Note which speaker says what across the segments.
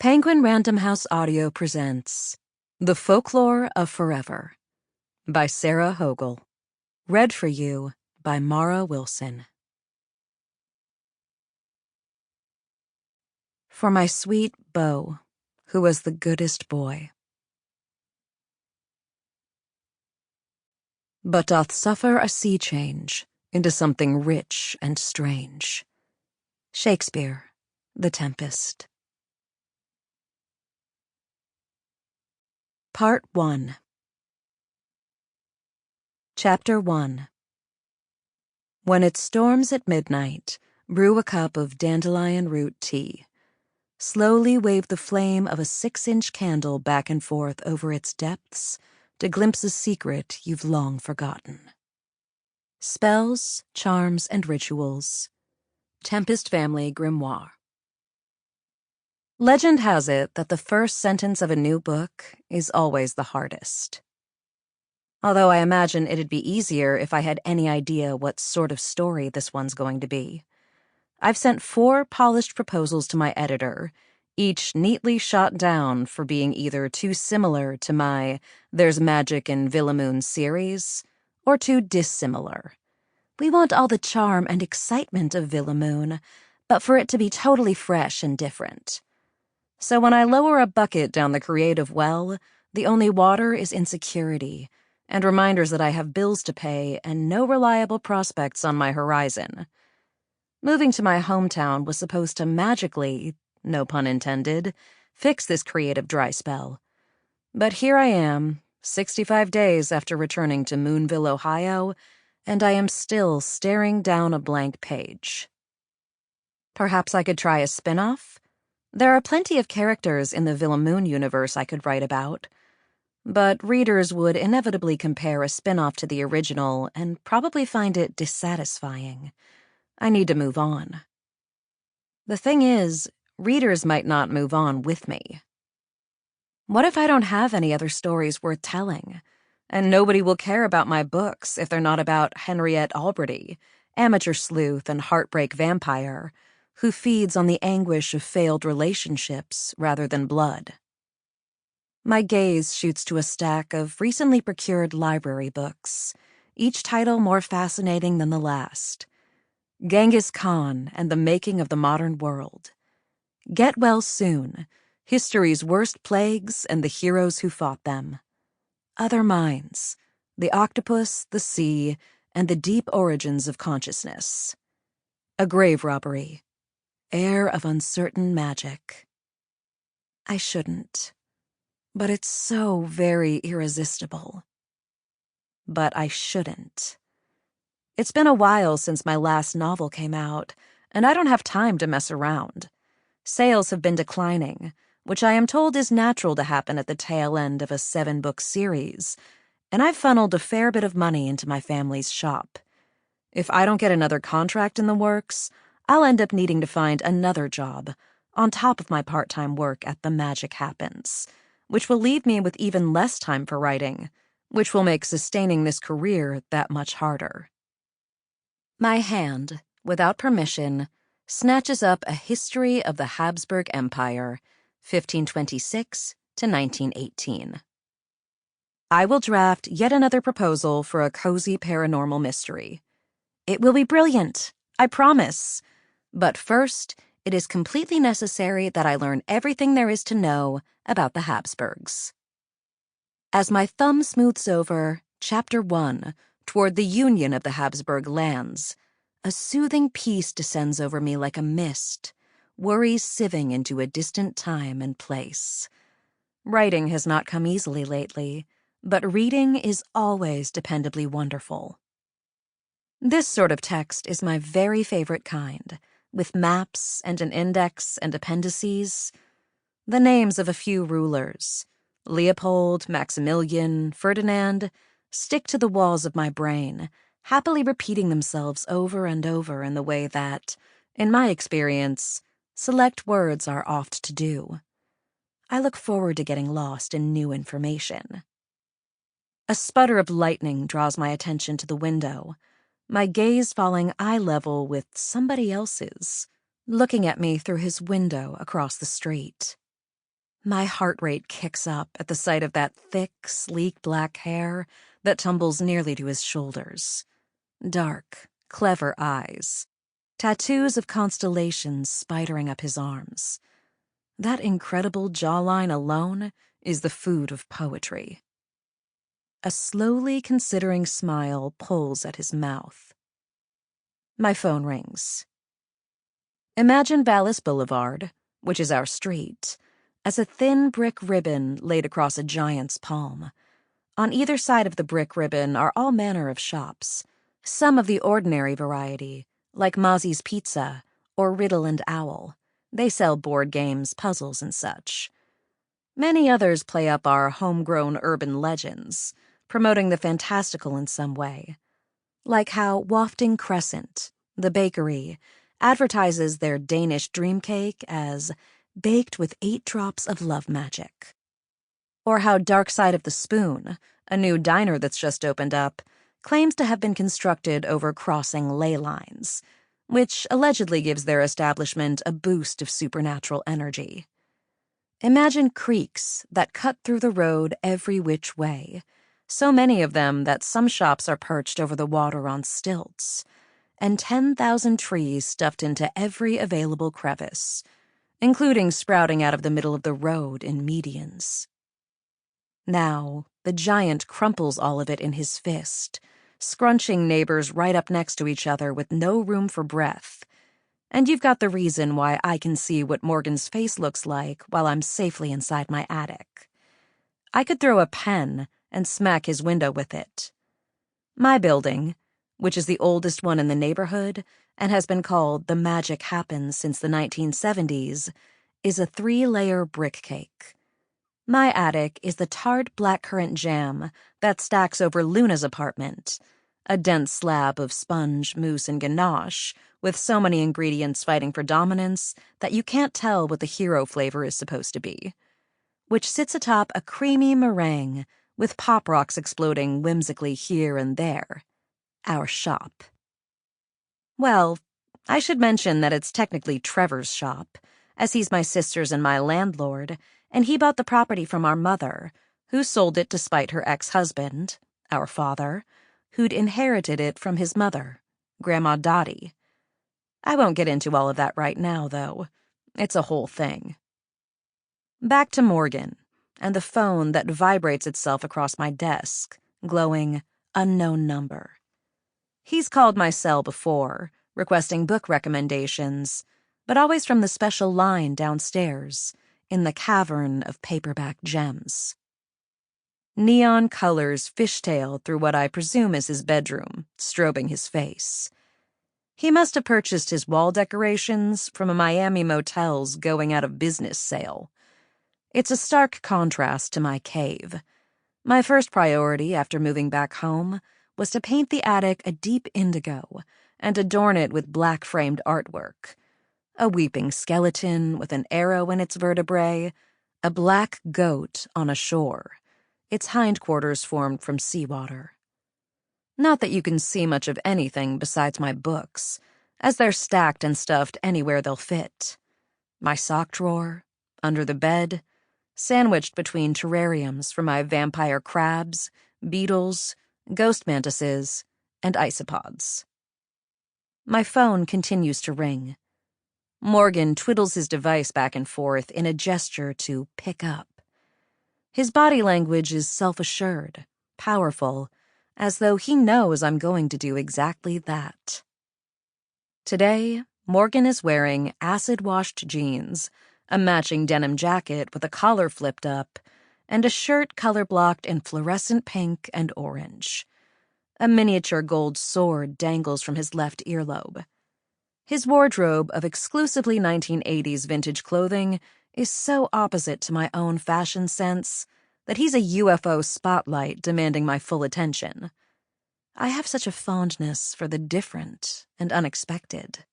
Speaker 1: Penguin Random House Audio presents The Folklore of Forever by Sarah Hogle. Read for you by Mara Wilson. For my sweet beau, who was the goodest boy, but doth suffer a sea change into something rich and strange. Shakespeare, The Tempest. Part 1. Chapter 1. When it storms at midnight, brew a cup of dandelion root tea. Slowly wave the flame of a 6-inch candle back and forth over its depths to glimpse a secret you've long forgotten. Spells, Charms, and Rituals. Tempest Family Grimoire. Legend has it that the first sentence of a new book is always the hardest. Although I imagine it'd be easier if I had any idea what sort of story this one's going to be. I've sent 4 polished proposals to my editor, each neatly shot down for being either too similar to my There's Magic in Villamoon series, or too dissimilar. We want all the charm and excitement of Villamoon, but for it to be totally fresh and different. So when I lower a bucket down the creative well, the only water is insecurity, and reminders that I have bills to pay and no reliable prospects on my horizon. Moving to my hometown was supposed to magically, no pun intended, fix this creative dry spell. But here I am, 65 days after returning to Moonville, Ohio, and I am still staring down a blank page. Perhaps I could try a spin-off? There are plenty of characters in the Villamoon universe I could write about, but readers would inevitably compare a spin-off to the original and probably find it dissatisfying. I need to move on. The thing is, readers might not move on with me. What if I don't have any other stories worth telling, and nobody will care about my books if they're not about Henriette Alberty, amateur sleuth and heartbreak vampire, who feeds on the anguish of failed relationships rather than blood? My gaze shoots to a stack of recently procured library books, each title more fascinating than the last. Genghis Khan and the Making of the Modern World. Get Well Soon, History's Worst Plagues and the Heroes Who Fought Them. Other Minds, The Octopus, the Sea, and the Deep Origins of Consciousness. A Grave Robbery. Air of Uncertain Magic. I shouldn't, but it's so very irresistible. But I shouldn't. It's been a while since my last novel came out, and I don't have time to mess around. Sales have been declining, which I am told is natural to happen at the tail end of a 7-book series, and I've funneled a fair bit of money into my family's shop. If I don't get another contract in the works, I'll end up needing to find another job, on top of my part-time work at The Magic Happens, which will leave me with even less time for writing, which will make sustaining this career that much harder. My hand, without permission, snatches up a history of the Habsburg Empire, 1526 to 1918. I will draft yet another proposal for a cozy paranormal mystery. It will be brilliant, I promise. But first, it is completely necessary that I learn everything there is to know about the Habsburgs. As my thumb smooths over Chapter 1 toward the union of the Habsburg lands, a soothing peace descends over me like a mist, worries sieving into a distant time and place. Writing has not come easily lately, but reading is always dependably wonderful. This sort of text is my very favorite kind, with maps and an index and appendices. The names of a few rulers, Leopold, Maximilian, Ferdinand, stick to the walls of my brain, happily repeating themselves over and over in the way that, in my experience, select words are oft to do. I look forward to getting lost in new information. A sputter of lightning draws my attention to the window, my gaze falling eye level with somebody else's, looking at me through his window across the street. My heart rate kicks up at the sight of that thick, sleek black hair that tumbles nearly to his shoulders. Dark, clever eyes. Tattoos of constellations spidering up his arms. That incredible jawline alone is the food of poetry. A slowly considering smile pulls at his mouth. My phone rings. Imagine Vallis Boulevard, which is our street, as a thin brick ribbon laid across a giant's palm. On either side of the brick ribbon are all manner of shops, some of the ordinary variety, like Mozzie's Pizza or Riddle and Owl. They sell board games, puzzles, and such. Many others play up our homegrown urban legends, promoting the fantastical in some way. Like how Wafting Crescent, the bakery, advertises their Danish dream cake as baked with 8 drops of love magic. Or how Dark Side of the Spoon, a new diner that's just opened up, claims to have been constructed over crossing ley lines, which allegedly gives their establishment a boost of supernatural energy. Imagine creeks that cut through the road every which way, so many of them that some shops are perched over the water on stilts, and 10,000 trees stuffed into every available crevice, including sprouting out of the middle of the road in medians. Now, the giant crumples all of it in his fist, scrunching neighbors right up next to each other with no room for breath. And you've got the reason why I can see what Morgan's face looks like while I'm safely inside my attic. I could throw a pen and smack his window with it. My building, which is the oldest one in the neighborhood and has been called The Magic Happens since the 1970s, is a 3-layer brick cake. My attic is the tart blackcurrant jam that stacks over Luna's apartment, a dense slab of sponge, mousse, and ganache with so many ingredients fighting for dominance that you can't tell what the hero flavor is supposed to be, which sits atop a creamy meringue with pop rocks exploding whimsically here and there. Our shop. Well, I should mention that it's technically Trevor's shop, as he's my sister's and my landlord, and he bought the property from our mother, who sold it to spite her ex-husband, our father, who'd inherited it from his mother, Grandma Dottie. I won't get into all of that right now, though. It's a whole thing. Back to Morgan, and the phone that vibrates itself across my desk, glowing unknown number. He's called my cell before, requesting book recommendations, but always from the special line downstairs, in the cavern of paperback gems. Neon colors fishtail through what I presume is his bedroom, strobing his face. He must have purchased his wall decorations from a Miami motel's going-out-of-business sale. It's a stark contrast to my cave. My first priority after moving back home was to paint the attic a deep indigo and adorn it with black-framed artwork. A weeping skeleton with an arrow in its vertebrae, a black goat on a shore, its hindquarters formed from seawater. Not that you can see much of anything besides my books, as they're stacked and stuffed anywhere they'll fit. My sock drawer, under the bed, sandwiched between terrariums for my vampire crabs, beetles, ghost mantises, and isopods. My phone continues to ring. Morgan twiddles his device back and forth in a gesture to pick up. His body language is self-assured, powerful, as though he knows I'm going to do exactly that. Today, Morgan is wearing acid-washed jeans, a matching denim jacket with a collar flipped up, and a shirt color-blocked in fluorescent pink and orange. A miniature gold sword dangles from his left earlobe. His wardrobe of exclusively 1980s vintage clothing is so opposite to my own fashion sense that he's a UFO spotlight demanding my full attention. I have such a fondness for the different and unexpected.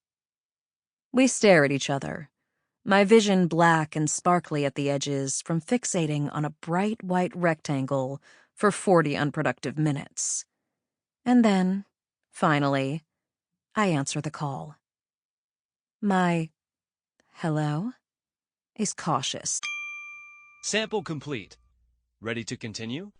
Speaker 1: We stare at each other, my vision black and sparkly at the edges from fixating on a bright white rectangle for 40 unproductive minutes. And then, finally, I answer the call. My hello is cautious.
Speaker 2: Sample complete. Ready to continue?